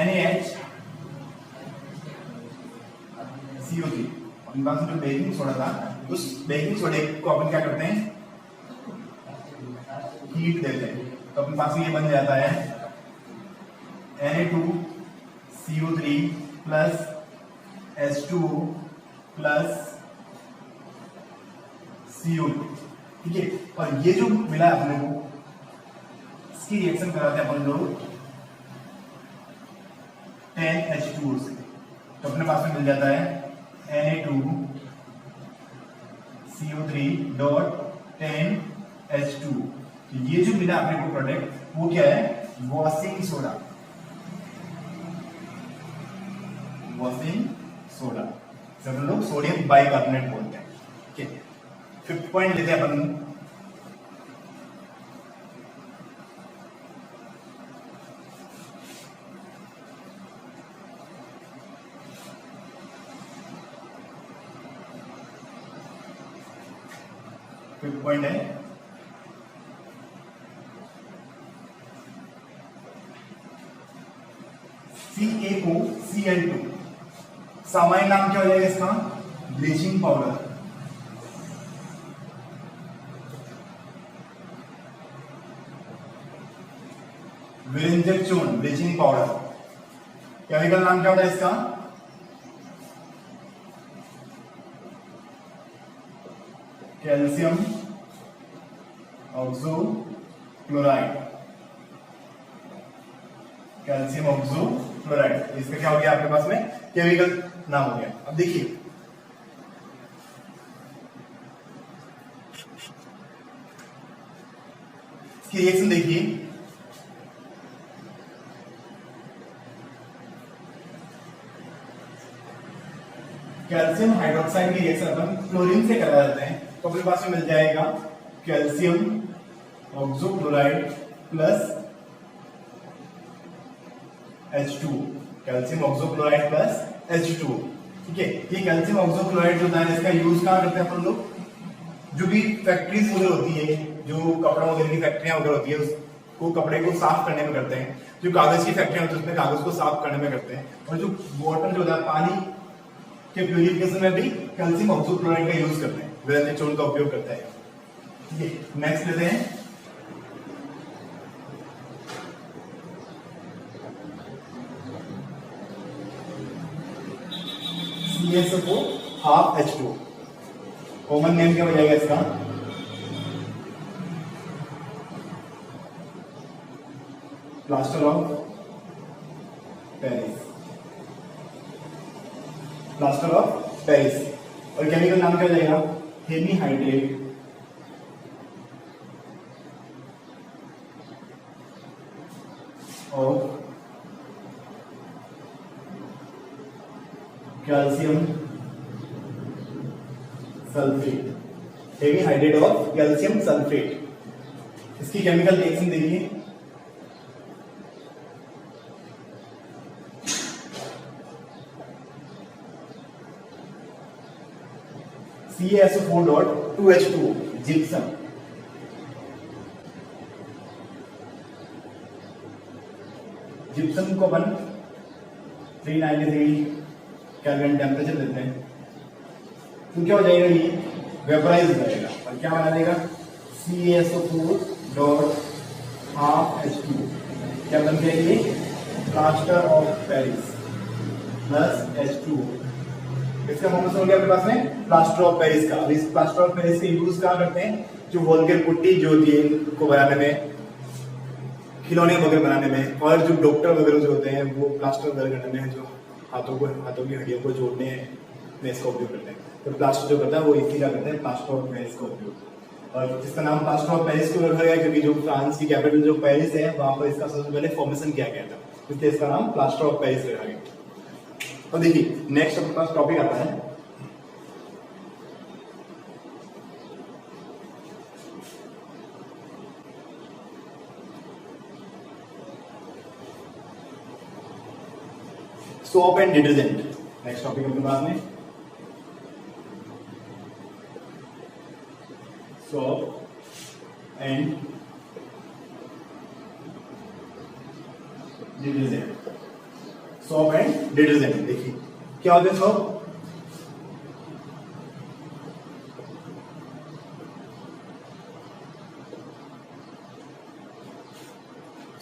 NaHCO3, अपने पास में जो बेकिंग सोडा था उस बेकिंग सोडे को अपन क्या करते हैं? हीट देते हैं, तो अपने पास में ये बन जाता है Na2CO3 plus H2O plus CO2। ठीक है, और ये जो मिला अपने को इसकी रिएक्शन कराते हैं अपन लोग 10H2O से, तो अपने पास में मिल जाता है Na2CO3.10H2। तो ये जो मिला अपने को प्रोडक्ट वो क्या है, वॉशिंग सोडा, वॉशिंग सोडा, सब लोग सोडियम बाइकार्बोनेट बोलते हैं। ठीक है, 5th पॉइंट लेते हैं अपन। पॉइंट है CaOCl2, सामान्य नाम क्या हो जाएगा इसका, ब्लीचिंग पाउडर। विरिंजक चूर्ण, ब्लीचिंग पाउडर। केमिकल नाम क्या होता है इसका, कैल्शियम ऑक्सोक्लोराइड, कैल्शियम ऑक्सोक्लोराइड। इसका क्या हो गया आपके पास में, केमिकल नाम हो गया। अब देखिए इसकी रिएक्शन देखिए, कैल्शियम हाइड्रोक्साइड की रिएक्शन अपन क्लोरीन से करवा देते हैं, तो अपने पास में मिल जाएगा calcium oxochloride plus H2, calcium oxochloride plus H2। ठीक है, ये कैल्शियम ऑक्सोक्लोराइड जो है इसका यूज कहाँ करते हैं अपन लोग, जो भी फैक्ट्रीज वगैरह होती है, जो कपड़ा वगैरह की फैक्ट्रियां वगैरह होती है, उसको कपड़े को साफ करने में करते हैं। जो कागज की फैक्ट्रियां होती है उसमें कागज को साफ करने में करते हैं। और जो वाटर जो होता है, पानी के प्यूरिफिकेशन में भी कैल्शियम ऑक्सोक्लोराइड का यूज करते हैं, विरंजक चूर्ण का उपयोग करते हैं। ठीक है, नेक्स्ट लेते हैं CaSO4 half H2। Common name क्या हो जाएगा इसका, plaster of Paris, plaster of Paris. और केमिकल नाम क्या हो जाएगा, हेमीहाइड्रेट और calcium sulphate, hemihydrate of calcium sulphate. इसकी केमिकल रिएक्शन देखिए, CaSO4.2H2 जिप्सम, जिप्सम को अपन 393 केल्विन टेम्परेचर देते हैं, तो क्या हो जाएगा, ये वेपराइज हो जाएगा और क्या बना देगा, CaSO4.12H2। क्या बन गया ये, plaster of Paris plus H2। इसका फॉर्मेशन हो गया अपने पास में प्लास्टर ऑफ पेरिस का। अब इस प्लास्टर ऑफ पेरिस का यूज कहाँ करते हैं, जो वॉलकर पुट्टी जो होती है इनको बनाने में, खिलौने वगैरह बनाने में, और जो डॉक्टर वगैरह जो होते हैं वो प्लास्टर वगैरह करने में, जो हाथों की हड्डियों को जोड़ने में इसका उपयोग करते हैं। तो प्लास्टर जो करता है वो इसी का करते हैं, प्लास्टर ऑफ पेरिस का उपयोग। और इसका नाम प्लास्टर ऑफ पेरिस क्यों रखा गया, क्योंकि जो फ्रांस की कैपिटल जो पेरिस है वहां पर इसका सबसे पहले फॉर्मेशन किया गया था, इसलिए इसका नाम प्लास्टर ऑफ पेरिस रखा गया। और देखिए नेक्स्ट अपने पास टॉपिक आता है soap and detergent. Next topic अपने पास में soap and detergent. Soap and detergent देखिए क्या होता है सोप,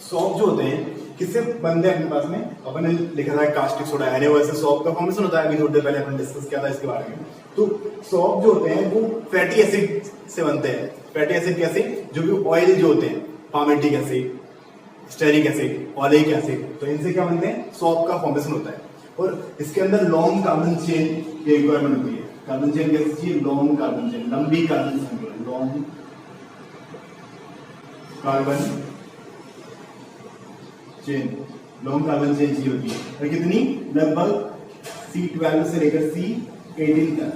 सोप जो होते हैं किससे बनते हैं अपने पास में, अपन ने लिखा था कास्टिक सोडा NaOH से सोप का फॉर्मेशन होता है, अभी थोड़ी देर पहले अपन डिस्कस किया था इसके बारे में। तो सोप जो होते हैं वो फैटी एसिड से बनते हैं। फैटी एसिड कैसे, जो भी ऑयल जो होते हैं, palmitic acid, stearic acid, oleic acid, तो इनसे क्या बनते हैं, सॉल्ट का फॉर्मेशन होता है। और इसके अंदर लॉन्ग कार्बन चेन की रिक्वायरमेंट होती है। कार्बन चेन कैसी चाहिए, लॉन्ग कार्बन चेन, लंबी carbon chain, long carbon chain, long carbon chain चाहिए होती है। और कितनी, लगभग C12 से लेकर C18 तक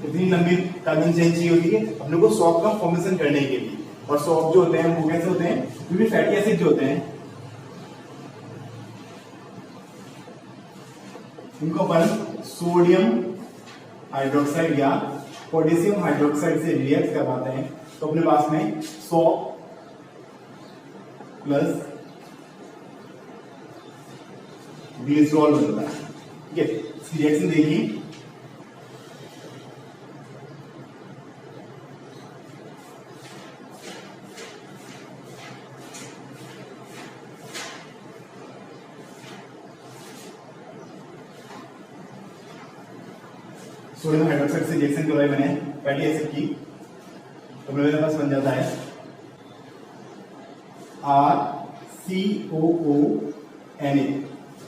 इतनी लंबी कार्बन चेन चाहिए होती है अपने को सॉल्ट का फॉर्मेशन करने के लिए। और सॉल्ट जो होते हैं वो कैसे होते हैं, क्योंकि फैटी एसिड जो होते हैं इनको अपन सोडियम हाइड्रोक्साइड या पोटेशियम हाइड्रोक्साइड से रिएक्ट करवाते हैं, तो अपने पास में सॉल्ट प्लस ग्लिसरॉल बनता है। ठीक है, इसकी रिएक्शन देखिए, सोडियम हाइड्रोक्साइड से रिएक्शन करवाई मैंने फैटी एसिड की, तो मेरे पास बन जाता है RCOONA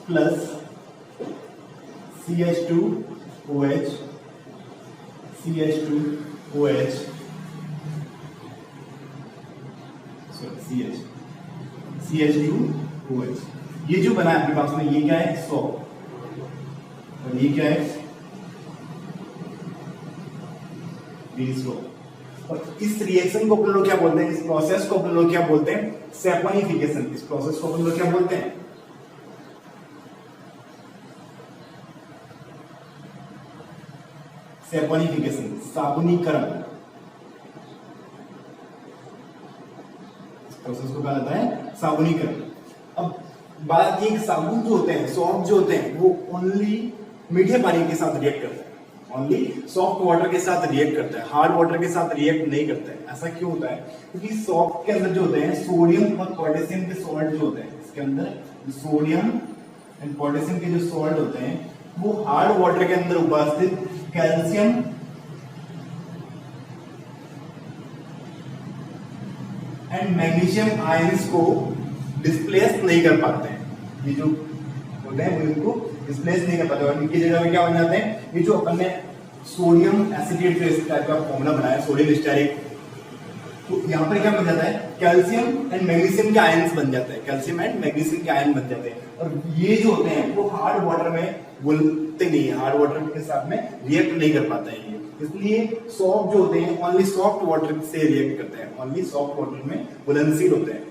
प्लस CH2OH CH2OH। ये जो बना है अपने पास में, ये क्या है, सॉल्ट, और ये क्या है, ग्लिसरॉल। और इस रिएक्शन को अपन लोग क्या बोलते हैं, इस प्रोसेस को अपन लोग क्या बोलते हैं, सैपोनिफिकेशन। इस प्रोसेस को अपन लोग क्या बोलते हैं, सैपोनिफिकेशन, साबुनीकरण। इस प्रोसेस को कहा जाता है साबुनीकरण। अब बात ये, साबुन जो होते हैं, सॉल्ट जो होते हैं, वो ओनली मीठे पानी के साथ रिएक्ट करते हैं, ओनली सॉफ्ट वाटर के साथ रिएक्ट करता है, हार्ड वाटर के साथ रिएक्ट नहीं करता है। ऐसा क्यों होता है, क्योंकि सॉफ्ट के अंदर जो होते हैं सोडियम और पोटेशियम के सॉल्ट जो होते हैं, इसके अंदर सोडियम एंड पोटेशियम के जो सॉल्ट होते हैं वो हार्ड वाटर के अंदर उपस्थित कैल्शियम एंड मैग्नीशियम आयंस को डिस्प्लेस नहीं कर पाते हैं। ये जो होते हैं वो इनको डिस्प्लेस नहीं कर पाते, और इनकी जगह में क्या बन जाते हैं, ये जो अपन ने सोडियम एसिटेट जो इस टाइप का फॉर्मूला बनाया, सोडियम स्टेरिक, तो यहाँ पर क्या बन जाता है, कैल्शियम एंड मैग्नीशियम के आयंस बन जाते हैं, कैल्शियम एंड मैग्नीशियम के आयन बन जाते हैं। और ये जो होते हैं वो हार्ड वाटर में घुलते नहीं है, हार्ड वाटर के साथ में रिएक्ट नहीं कर पाते हैं ये। इसलिए सॉफ्ट जो होते हैं ओनली सॉफ्ट वाटर से रिएक्ट करते हैं, ओनली सॉफ्ट वाटर में घुलनशील होते हैं,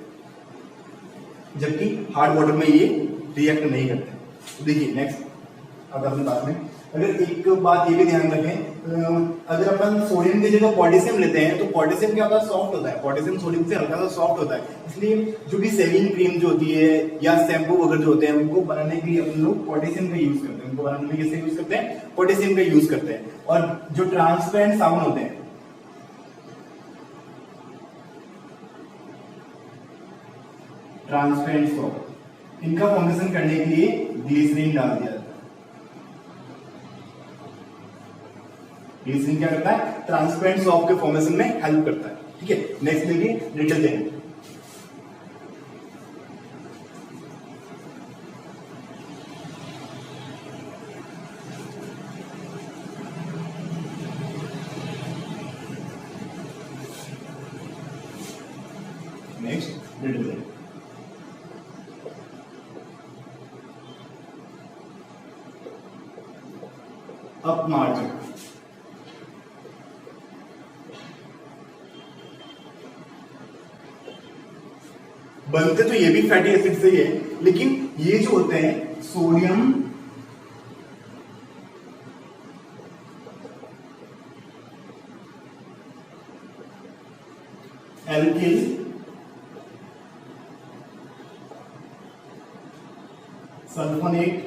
जबकि हार्ड वाटर में ये रिएक्ट नहीं करते। देखिए नेक्स्ट, अब अपनी बात में अगर एक बात ये भी ध्यान रखें, अगर अपन सोडियम की जगह पोटेशियम लेते हैं तो पोटेशियम क्या होता है, सॉफ्ट होता है, पोटेशियम सोडियम से हल्का सा सॉफ्ट होता है। इसलिए जो भी शेविंग क्रीम जो होती है या शैम्पू वगैरह जो होते हैं उनको बनाने के लिए अपन लोग पोटेशियम का यूज करते हैं, उनको बनाने में किससे यूज करते हैं, पोटेशियम का यूज करते हैं। और जो ट्रांसपेरेंट साबुन होते हैं, ट्रांसपेरेंट सोप, इनका फॉर्मेशन करने के लिए ग्लिसरीन डाल दिया जाता है। ग्लिसरीन क्या करता है, ट्रांसपेरेंट सोप के फॉर्मेशन में हेल्प करता है। ठीक है, नेक्स्ट देखिए detergent. Next detergent, up margin, बनते तो ये भी फैटी एसिड से ही है, लेकिन ये जो होते हैं sodium alkyl sulphonate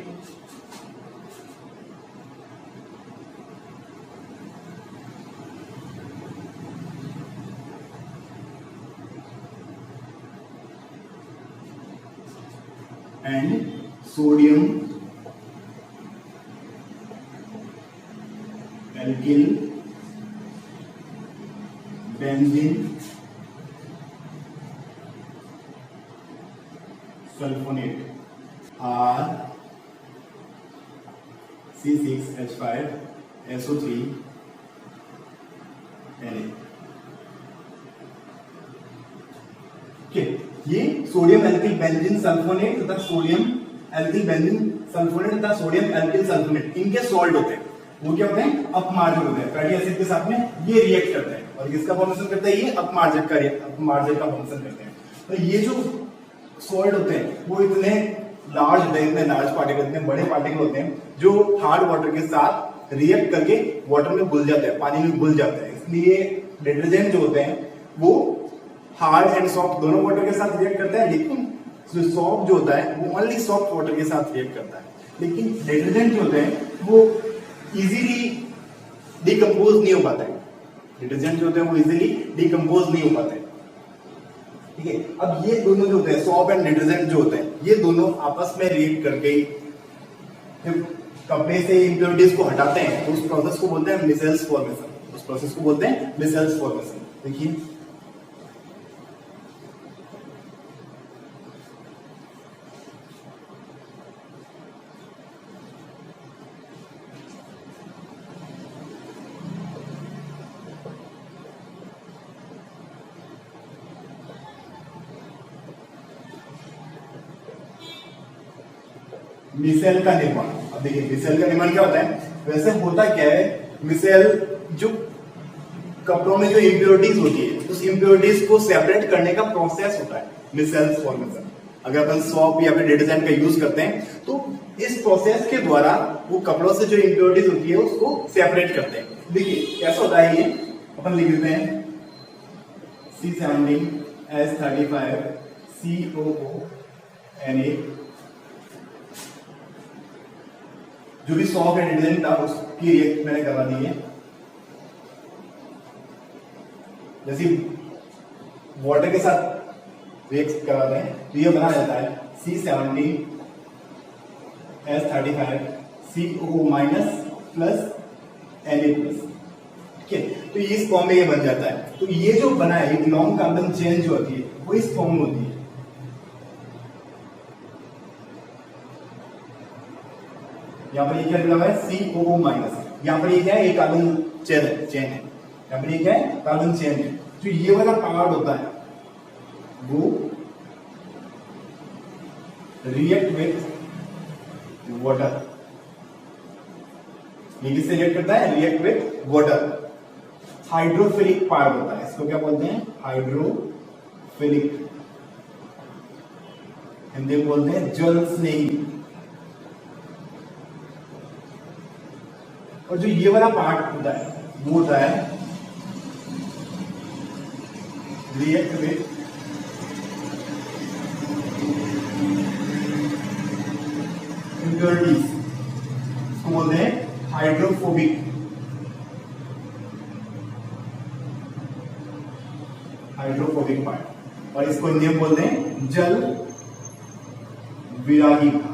and sodium alkyl benzene sulphonate RC6H5SO3Na। ये सोडियम एल्किल बेंजीन सल्फोनेट तथा सोडियम एल्किल बेंजीन सल्फोनेट तथा सोडियम एल्किल सल्फोनेट इनके सॉल्ट होते हैं, वो क्या होते हैं, अपमार्जक होते हैं। फैटी एसिड के साथ में ये रिएक्ट करते हैं और किसका फॉर्मेशन करते हैं, ये अपमार्जक का फॉर्मेशन करते हैं। तो ये जो सॉल्ट होते हैं वो इतने लार्ज होते हैं, इतने लार्ज पार्टिकल, इतने बड़े पार्टिकल होते हैं जो हार्ड वाटर के साथ रिएक्ट करके वाटर में घुल जाते हैं, पानी में घुल जाते हैं। इसलिए डिटर्जेंट जो होते हैं वो हार्ड एंड सॉफ्ट दोनों वाटर के साथ रिएक्ट करता है, लेकिन जो सॉफ्ट जो होता है वो ओनली सॉफ्ट वाटर के साथ रिएक्ट करता है। लेकिन डिटर्जेंट जो होते हैं वो इजीली डिकम्पोज नहीं हो पाता है। डिटर्जेंट जो होते हैं वो इजीली डिकम्पोज नहीं हो पाते हैं। ठीक है, अब ये दोनों जो होते हैं सॉप एंड डिटर्जेंट जो होते हैं ये दोनों आपस में रिएक्ट करके कपड़े से इंप्योरिटीज को हटाते हैं, तो उस प्रोसेस को बोलते हैं मिसेल्स फॉर्मेशन। उस प्रोसेस को बोलते हैं मिसेल्स फॉर्मेशन। देखिए मिसेल का निर्माण। अब देखिए मिसेल का निर्माण क्या होता है, वैसे होता क्या है, मिसेल जो कपड़ों में जो इम्प्योरिटीज होती है उस इम्प्योरिटीज को सेपरेट करने का प्रोसेस होता है मिसेल्स फॉर्मेशन। अगर अपन सॉप या फिर डिटर्जेंट का यूज करते हैं तो इस प्रोसेस के द्वारा वो कपड़ों से जो इम्प्योरिटीज होती है उसको सेपरेट करते हैं। देखिए कैसा होता है, ये अपन लिख देते हैं C17H35COONA। जो भी सॉफ्ट एंड डिटर्जेंट था उसकी रिएक्ट मैंने करवा दी है। जैसे वाटर के साथ रिएक्ट करवाते हैं तो ये बना जाता है C17H35COO- प्लस Na+। ठीक है, तो इस फॉर्म में ये बन जाता है। तो ये जो बना है लॉन्ग कार्बन चेन जो होती है वो इस फॉर्म में होती है। यहाँ पर ये क्या लिखा हुआ है COO-। यहाँ पर ये क्या है, एक कार्बन चेन है। यहाँ पर ये क्या है, कार्बन चेन है। तो ये वाला पार्ट होता है वो रिएक्ट विथ वाटर। ये किससे रिएक्ट करता है, react with water. Hydrophilic part होता है, इसको क्या बोलते हैं, हाइड्रोफिलिक। हिंदी में बोलते हैं जल स्नेही। और जो ये वाला पार्ट होता है वो होता है रिएक्ट विथ इम्प्योरिटीज, इसको बोलते हैं हाइड्रोफोबिक। हाइड्रोफोबिक पार्ट, और इसको हिंदी में बोलते हैं जल विरागी भाग।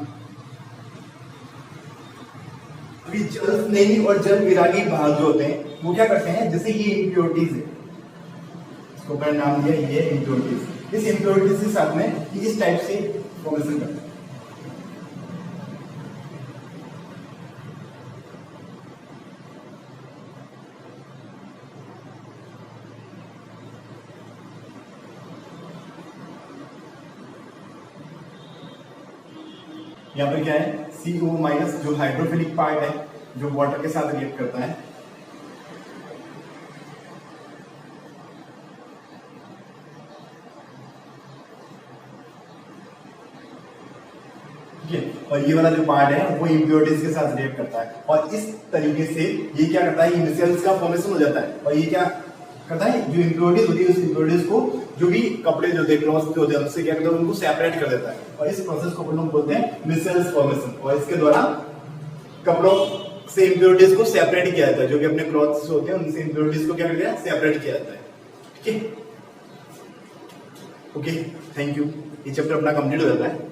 अभी जल स्नेही और जल विरागी भाग जो होते हैं वो क्या करते हैं, जैसे ये इम्प्योरिटीज है, इसको मैंने नाम दिया ये इम्प्योरिटीज। इस इम्प्योरिटीज के साथ में इस टाइप से फॉर्मेशन करते हैं। यहाँ पर क्या है CO- जो हाइड्रोफिलिक पार्ट है जो वाटर के साथ रिएक्ट करता है। ठीक है, और ये वाला जो पार्ट है वो इम्प्योरिटीज के साथ रिएक्ट करता है। और इस तरीके से ये क्या करता है, मिसेल्स का फॉर्मेशन हो जाता है। और ये क्या करता है, जो इम्प्योरिटीज होती है उस इम्प्योरिटीज को जो भी कपड़े जो क्लॉथ्स जो होते हैं उससे क्या करता है, उनको सेपरेट कर देता है। और इस प्रोसेस को हम लोग बोलते हैं मिसेल्स फॉर्मेशन। और इसके द्वारा कपड़ों से इम्प्योरिटीज को सेपरेट किया जाता है, जो कि अपने क्लॉथ्स होते हैं उनसे इम्प्योरिटीज को क्या करते हैं, सेपरेट किया जाता है। ठीक है, ओके, थैंक यू। ये चैप्टर अपना कंप्लीट हो जाता है।